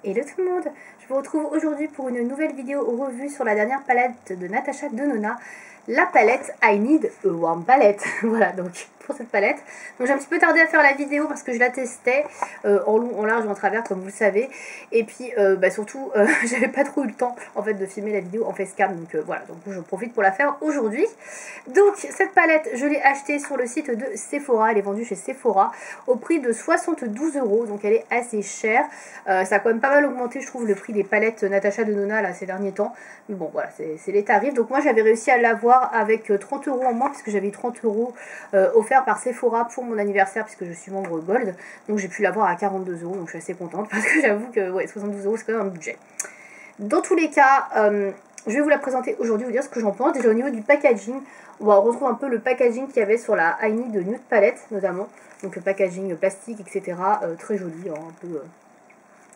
Hello tout le monde, je vous retrouve aujourd'hui pour une nouvelle vidéo revue sur la dernière palette de Natasha Denona, la palette I Need a Warm Palette. Voilà donc pour cette palette. Donc j'ai un petit peu tardé à faire la vidéo parce que je la testais en long, en large et en travers comme vous le savez. Et puis surtout j'avais pas trop eu le temps en fait de filmer la vidéo en facecam, donc voilà, donc je profite pour la faire aujourd'hui. Donc cette palette je l'ai achetée sur le site de Sephora, elle est vendue chez Sephora au prix de 72 €, donc elle est assez chère. Ça a quand même pas mal augmenté je trouve le prix des palettes Natasha Denona là ces derniers temps. Mais bon voilà, c'est les tarifs. Donc moi j'avais réussi à l'avoir avec 30 € en moins puisque j'avais 30 € offerts par Sephora pour mon anniversaire puisque je suis membre Gold. Donc j'ai pu l'avoir à 42 €, donc je suis assez contente parce que j'avoue que ouais, 72 € c'est quand même un budget. Dans tous les cas, je vais vous la présenter aujourd'hui, vous dire ce que j'en pense. Déjà au niveau du packaging, on va retrouver un peu le packaging qu'il y avait sur la I Need de Nude Palette notamment. Donc le packaging plastique, etc. Très joli, hein, un peu...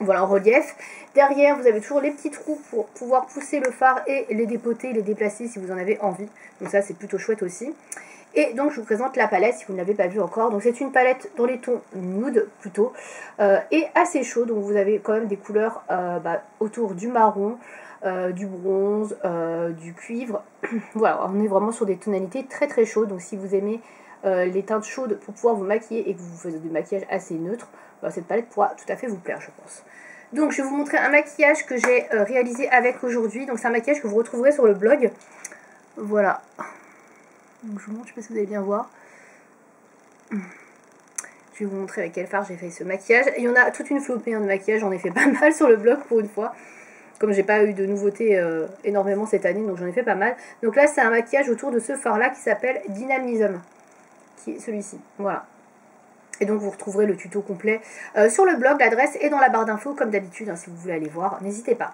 voilà, en relief. Derrière, vous avez toujours les petits trous pour pouvoir pousser le fard et les dépoter, les déplacer si vous en avez envie. Donc ça, c'est plutôt chouette aussi. Et donc, je vous présente la palette si vous ne l'avez pas vue encore. Donc, c'est une palette dans les tons nude plutôt et assez chaud. Donc, vous avez quand même des couleurs autour du marron, du bronze, du cuivre. Voilà, on est vraiment sur des tonalités très très chaudes. Donc, si vous aimez les teintes chaudes pour pouvoir vous maquiller et que vous faites du maquillage assez neutre, cette palette pourra tout à fait vous plaire, je pense. Donc je vais vous montrer un maquillage que j'ai réalisé avec aujourd'hui. Donc c'est un maquillage que vous retrouverez sur le blog. Voilà. Donc je vous montre, je sais pas si vous allez bien voir. Je vais vous montrer avec quel fard j'ai fait ce maquillage. Il y en a toute une flopée de maquillage, j'en ai fait pas mal sur le blog pour une fois. Comme j'ai pas eu de nouveautés énormément cette année, donc j'en ai fait pas mal. Donc là c'est un maquillage autour de ce fard là qui s'appelle Dynamism. Qui est celui-ci, voilà. Et donc vous retrouverez le tuto complet sur le blog, l'adresse est dans la barre d'infos comme d'habitude, hein, si vous voulez aller voir, n'hésitez pas.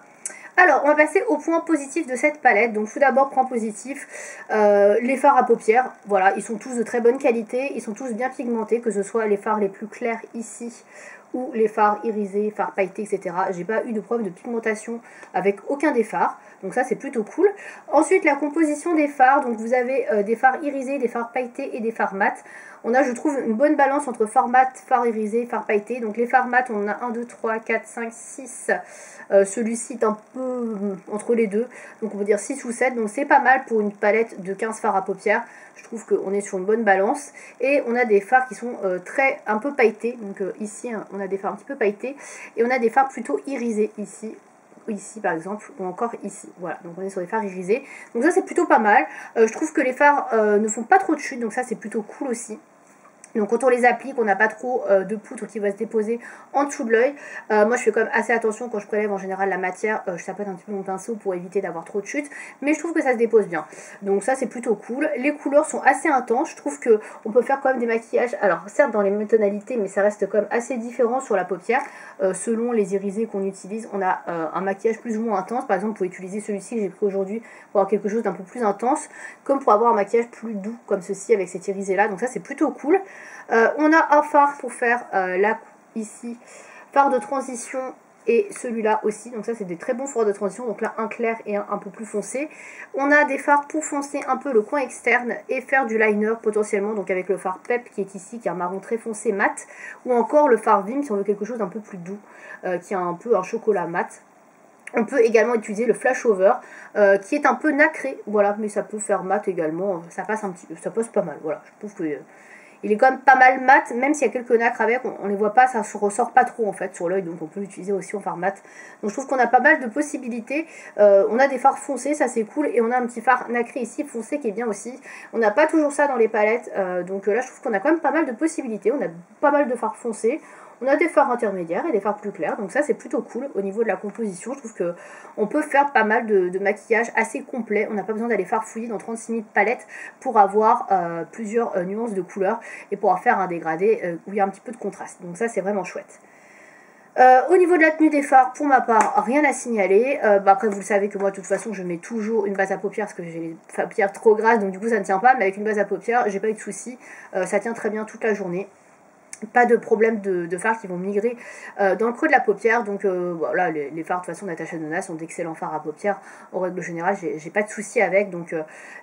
Alors on va passer au point positif de cette palette. Donc tout d'abord point positif, les fards à paupières, voilà, ils sont tous de très bonne qualité, ils sont tous bien pigmentés, que ce soit les fards les plus clairs ici ou les fards irisés, fards pailletés, etc. J'ai pas eu de problème de pigmentation avec aucun des fards, donc ça c'est plutôt cool. Ensuite la composition des fards, donc vous avez des fards irisés, des fards pailletés et des fards mat. On a je trouve une bonne balance entre fards mat, fards irisés, fards pailletés. Donc les fards mat on a 1, 2, 3, 4, 5, 6. Celui-ci est un peu entre les deux, donc on peut dire 6 ou 7, donc c'est pas mal pour une palette de 15 fards à paupières. Je trouve qu'on est sur une bonne balance. Et on a des fards qui sont un peu pailletés, donc ici hein, on a des fards un petit peu pailletés, et on a des fards plutôt irisés ici par exemple, ou encore ici, voilà, donc on est sur des fards irisés, donc ça c'est plutôt pas mal. Je trouve que les fards ne font pas trop de chute, donc ça c'est plutôt cool aussi. Donc quand on les applique, on n'a pas trop de poudre qui va se déposer en dessous de l'œil. Moi je fais quand même assez attention quand je prélève en général la matière, je tapote un petit peu mon pinceau pour éviter d'avoir trop de chute, mais je trouve que ça se dépose bien. Donc ça c'est plutôt cool. Les couleurs sont assez intenses, je trouve qu'on peut faire quand même des maquillages, alors certes dans les mêmes tonalités, mais ça reste quand même assez différent sur la paupière. Selon les irisés qu'on utilise, on a un maquillage plus ou moins intense. Par exemple, pour utiliser celui-ci que j'ai pris aujourd'hui pour avoir quelque chose d'un peu plus intense, comme pour avoir un maquillage plus doux comme ceci avec cet irisé là, donc ça c'est plutôt cool. On a un fard pour faire ici, fard de transition et celui-là aussi, donc ça c'est des très bons fards de transition, donc là un clair et un peu plus foncé. On a des fards pour foncer un peu le coin externe et faire du liner potentiellement, donc avec le fard Pep qui est ici, qui est un marron très foncé mat, ou encore le fard Vim si on veut quelque chose d'un peu plus doux, qui a un peu un chocolat mat. On peut également utiliser le flash over qui est un peu nacré, voilà, mais ça peut faire mat également, ça passe un petit peu, ça passe pas mal, voilà, je trouve que il est quand même pas mal mat, même s'il y a quelques nacres avec, on les voit pas, ça se ressort pas trop en fait sur l'œil, donc on peut l'utiliser aussi en fard mat. Donc je trouve qu'on a pas mal de possibilités. On a des fards foncés, ça c'est cool, et on a un petit fard nacré ici, foncé, qui est bien aussi. On n'a pas toujours ça dans les palettes, donc là je trouve qu'on a quand même pas mal de possibilités. On a pas mal de fards foncés. On a des fards intermédiaires et des fards plus clairs, donc ça c'est plutôt cool au niveau de la composition. Je trouve qu'on peut faire pas mal de maquillage assez complet. On n'a pas besoin d'aller farfouiller dans 36 000 palettes pour avoir plusieurs nuances de couleurs et pouvoir faire un dégradé où il y a un petit peu de contraste. Donc ça c'est vraiment chouette. Au niveau de la tenue des fards, pour ma part, rien à signaler. Après, vous le savez que moi, de toute façon, je mets toujours une base à paupières parce que j'ai les paupières trop grasses, donc du coup, ça ne tient pas. Mais avec une base à paupières, j'ai pas eu de soucis. Ça tient très bien toute la journée. Pas de problème de fards qui vont migrer dans le creux de la paupière. Donc voilà, les fards de toute façon Natasha Denona sont d'excellents fards à paupières. En règle générale, j'ai pas de soucis avec. Donc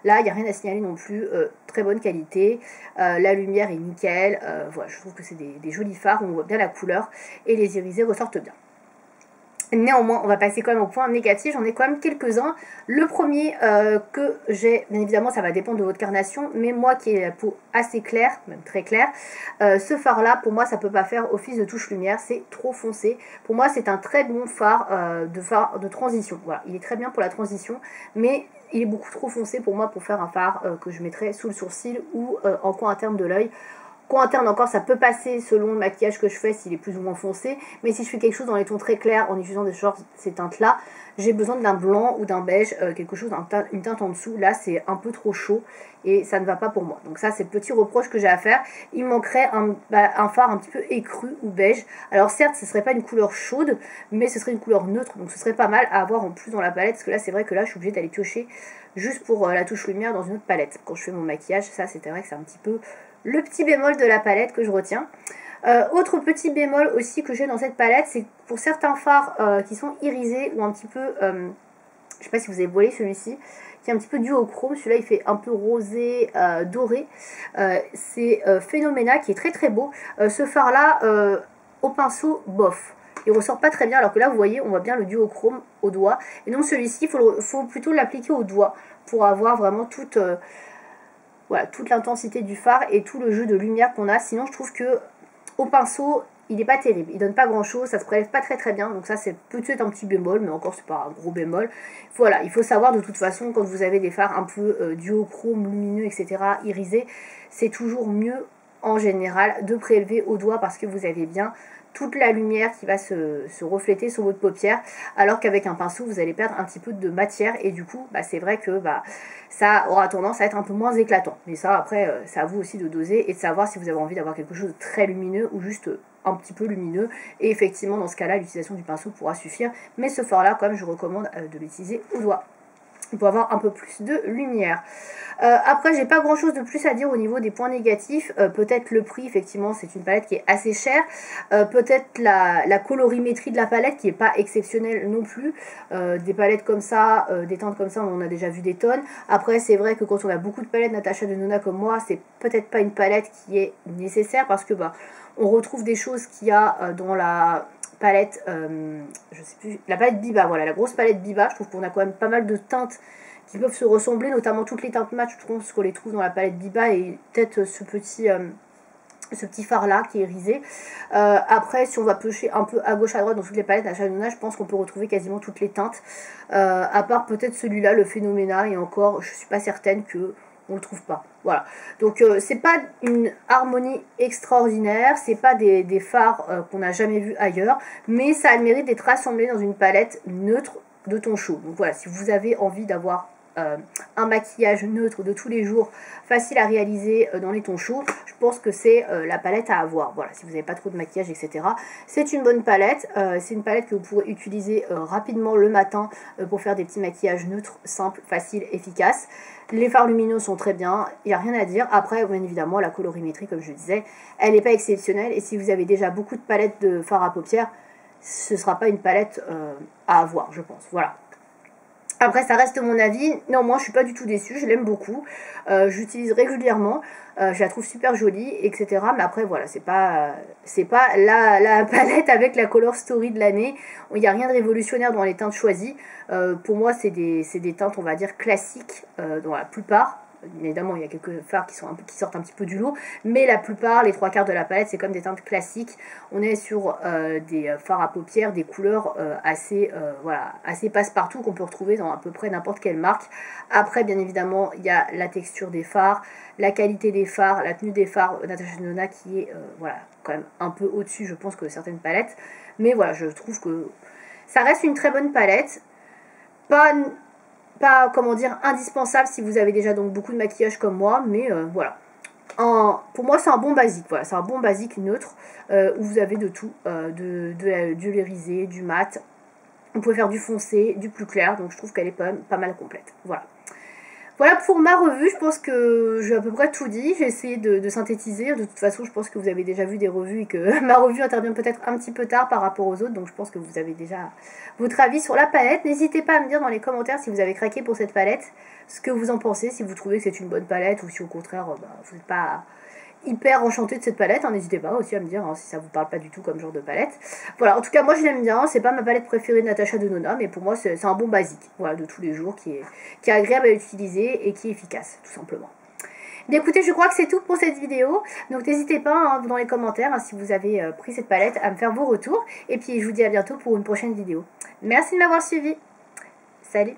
là, il n'y a rien à signaler non plus. Très bonne qualité. La lumière est nickel. Voilà, je trouve que c'est des jolis fards. On voit bien la couleur. Et les irisés ressortent bien. Néanmoins, on va passer quand même au point négatif, j'en ai quand même quelques-uns. Le premier que j'ai, bien évidemment ça va dépendre de votre carnation, mais moi qui ai la peau assez claire, même très claire, ce fard là pour moi ça peut pas faire office de touche lumière, c'est trop foncé. Pour moi c'est un très bon fard de transition, voilà, il est très bien pour la transition, mais il est beaucoup trop foncé pour moi pour faire un fard que je mettrais sous le sourcil ou en coin interne de l'œil. Coin interne encore, ça peut passer selon le maquillage que je fais s'il est plus ou moins foncé. Mais si je fais quelque chose dans les tons très clairs en utilisant ces teintes-là, j'ai besoin d'un blanc ou d'un beige, quelque chose, une teinte en dessous. Là, c'est un peu trop chaud et ça ne va pas pour moi. Donc ça, c'est le petit reproche que j'ai à faire. Il manquerait un fard un petit peu écru ou beige. Alors certes, ce ne serait pas une couleur chaude, mais ce serait une couleur neutre. Donc ce serait pas mal à avoir en plus dans la palette. Parce que là, c'est vrai que là, je suis obligée d'aller piocher juste pour la touche lumière dans une autre palette. Quand je fais mon maquillage, ça, c'est vrai que c'est un petit peu le petit bémol de la palette que je retiens. Autre petit bémol aussi que j'ai dans cette palette, c'est pour certains fards qui sont irisés ou un petit peu, je sais pas si vous avez volé celui-ci, qui est un petit peu duochrome, celui-là il fait un peu rosé, doré, c'est Phenomena qui est très très beau. Ce fard là, au pinceau, bof. Il ressort pas très bien, alors que là vous voyez, on voit bien le duochrome au doigt. Et donc celui-ci, il faut plutôt l'appliquer au doigt pour avoir vraiment voilà, toute l'intensité du fard et tout le jeu de lumière qu'on a. Sinon je trouve que au pinceau il n'est pas terrible, il donne pas grand chose, ça se prélève pas très très bien, donc ça c'est peut-être un petit bémol, mais encore c'est pas un gros bémol. Voilà, il faut savoir de toute façon quand vous avez des fards un peu duochrome, lumineux, etc., irisés, c'est toujours mieux en général de prélever au doigt parce que vous avez bien toute la lumière qui va se refléter sur votre paupière, alors qu'avec un pinceau vous allez perdre un petit peu de matière et du coup c'est vrai que ça aura tendance à être un peu moins éclatant. Mais ça après c'est à vous aussi de doser et de savoir si vous avez envie d'avoir quelque chose de très lumineux ou juste un petit peu lumineux, et effectivement dans ce cas là l'utilisation du pinceau pourra suffire, mais ce fard là quand même je recommande de l'utiliser au doigt pour avoir un peu plus de lumière. Après j'ai pas grand chose de plus à dire au niveau des points négatifs, peut-être le prix, effectivement c'est une palette qui est assez chère, peut-être la colorimétrie de la palette qui est pas exceptionnelle non plus, des palettes comme ça, des teintes comme ça on en a déjà vu des tonnes. Après c'est vrai que quand on a beaucoup de palettes Natasha Denona comme moi, c'est peut-être pas une palette qui est nécessaire parce que on retrouve des choses qu'il y a dans la palette, je sais plus, la palette Biba, voilà, la grosse palette Biba. Je trouve qu'on a quand même pas mal de teintes qui peuvent se ressembler, notamment toutes les teintes mat, je trouve qu'on les trouve dans la palette Biba, et peut-être ce petit fard là qui est irisé. Après si on va piocher un peu à gauche à droite dans toutes les palettes Natasha Denona, je pense qu'on peut retrouver quasiment toutes les teintes, à part peut-être celui-là, le Phenomena, et encore je suis pas certaine que on le trouve pas. Voilà. Donc c'est pas une harmonie extraordinaire, c'est pas des fards qu'on n'a jamais vu ailleurs, mais ça a le mérite d'être rassemblé dans une palette neutre de ton chaud. Donc voilà, si vous avez envie d'avoir un maquillage neutre de tous les jours, facile à réaliser dans les tons chauds, je pense que c'est la palette à avoir. Voilà, si vous n'avez pas trop de maquillage, etc. C'est une bonne palette. C'est une palette que vous pourrez utiliser rapidement le matin pour faire des petits maquillages neutres, simples, faciles, efficaces. Les fards lumineux sont très bien, il n'y a rien à dire. Après, bien évidemment, la colorimétrie, comme je disais, elle n'est pas exceptionnelle. Et si vous avez déjà beaucoup de palettes de fards à paupières, ce ne sera pas une palette à avoir, je pense. Voilà. Après ça reste mon avis, néanmoins je suis pas du tout déçue, je l'aime beaucoup, j'utilise régulièrement, je la trouve super jolie, etc. Mais après voilà, c'est pas la palette avec la color story de l'année, il n'y a rien de révolutionnaire dans les teintes choisies. Pour moi c'est des teintes on va dire classiques dans la plupart. Évidemment, il y a quelques fards qui sortent un petit peu du lot, mais la plupart, les trois quarts de la palette, c'est comme des teintes classiques. On est sur des fards à paupières, des couleurs assez passe-partout qu'on peut retrouver dans à peu près n'importe quelle marque. Après, bien évidemment, il y a la texture des fards, la qualité des fards, la tenue des fards Natasha Denona qui est quand même un peu au-dessus, je pense, que certaines palettes. Mais voilà, je trouve que ça reste une très bonne palette. Pas comment dire indispensable si vous avez déjà donc beaucoup de maquillage comme moi, mais voilà. Pour moi c'est un bon basique, voilà, c'est un bon basique neutre où vous avez de tout, du irisé, du mat, vous pouvez faire du foncé, du plus clair, donc je trouve qu'elle est quand même pas mal complète. Voilà. Voilà pour ma revue, je pense que j'ai à peu près tout dit, j'ai essayé de synthétiser, de toute façon je pense que vous avez déjà vu des revues et que ma revue intervient peut-être un petit peu tard par rapport aux autres, donc je pense que vous avez déjà votre avis sur la palette. N'hésitez pas à me dire dans les commentaires si vous avez craqué pour cette palette, ce que vous en pensez, si vous trouvez que c'est une bonne palette ou si au contraire vous n'êtes pas hyper enchantée de cette palette, hein, n'hésitez pas aussi à me dire si ça vous parle pas du tout comme genre de palette. Voilà, en tout cas moi je l'aime bien, c'est pas ma palette préférée de Natasha Denona, mais pour moi c'est un bon basique, voilà, de tous les jours qui est agréable à utiliser et qui est efficace, tout simplement. Bien écoutez, je crois que c'est tout pour cette vidéo, donc n'hésitez pas hein, dans les commentaires si vous avez pris cette palette à me faire vos retours, et puis je vous dis à bientôt pour une prochaine vidéo. Merci de m'avoir suivi, salut.